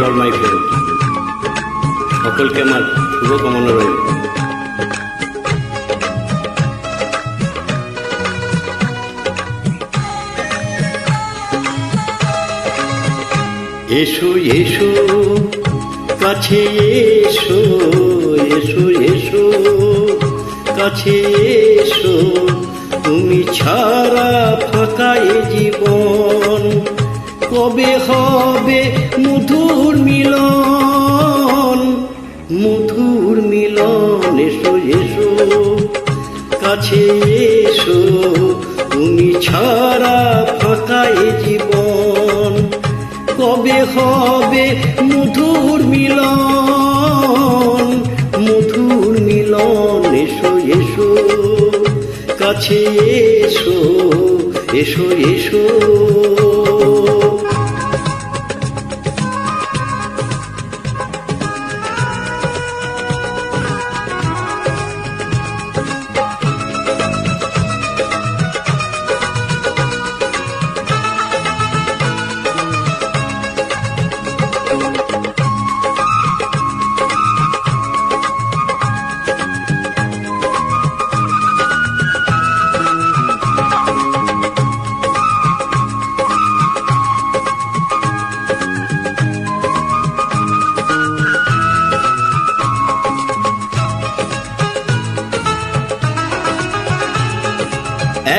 All my friend, সকলকে আমার শুভকামনা রইল। এসো এসো কাছে এসো, এসো এসো কাছে এসো, তুমি ছাড়া ফাঁকা এ জীবন, কবে হবে মধুর মিলন, মধুর মিলন। এসো এসো কাছে এসো, তুমি ছাড়া ফাঁকা এ জীবন, কবে হবে মধুর মিলন, মধুর মিলন। এসো এসো কাছে এসো, এসো এসো।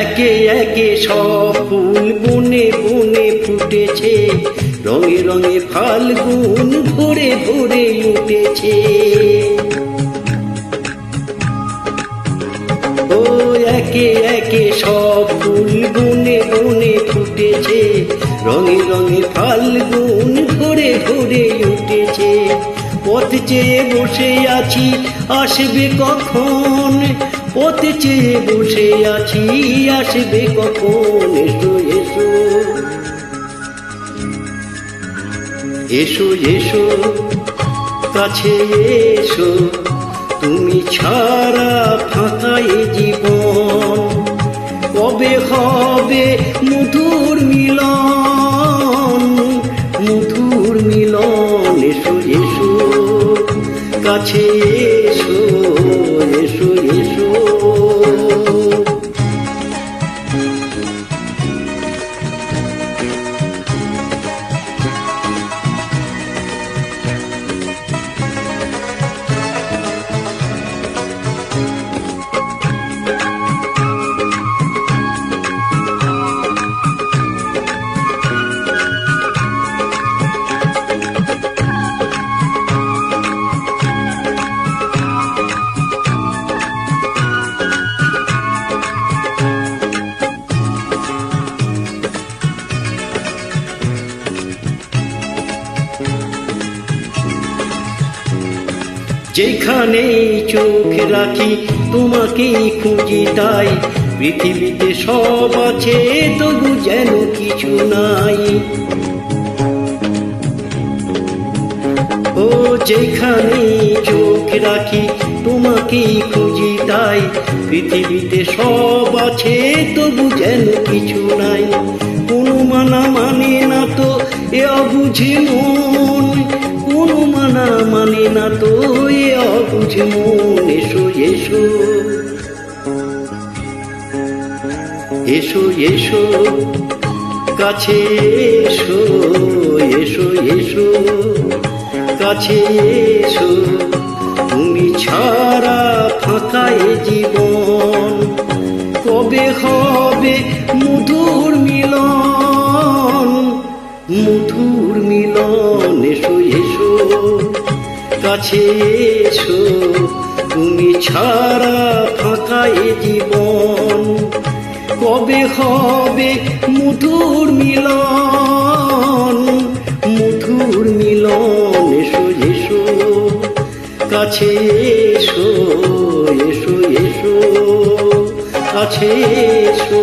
একে একে সব ফুল বনে বনে ফুটেছে, রঙে রঙে ফাল্গুন ভরে ভরে উঠেছে। ও একে একে সব ফুল বনে বনে ফুটেছে, রঙে রঙে ফাল্গুন ভরে ভরে উঠেছে। পথ চেয়ে বসে আছি আসবে কখন, পথ চেয়ে বসে আছি আসবে কখন। এসো এসো, এসো এসো কাছে এসো, তুমি ছাড়া ফাঁকা এ জীবন, কবে হবে মধুর মিলন, মধুর মিলন। এসো এসো কাছে এসো, এসো এসো। যেখানেই চোখ রাখি তোমাকেই খুঁজি, তাই পৃথিবীতে সব আছে তবু যেন কিছু নাই। ও যেখানেই চোখ রাখি তোমাকেই খুঁজি, তাই পৃথিবীতে সব আছে তবু যেন কিছু নাই। কোনো মানা মানে না তো এ অবুঝে মন, কোনো মানা মানে না তো এ অবুঝে মন। এসো এসো, এসো এসো কাছে এসো, এসো এসো কাছে এসো, তুমি ছাড়া ফাঁকা এ জীবন, কবে হবে মধুর মিলন, মধুর মিলন। এসো এসো কাছে এসো, তুমি ছাড়া ফাঁকা এ জীবন, কবে হবে মধুর মিলন, মধুর মিলন। এসো এসো কাছে এসো, এসো এসো কাছে এসো।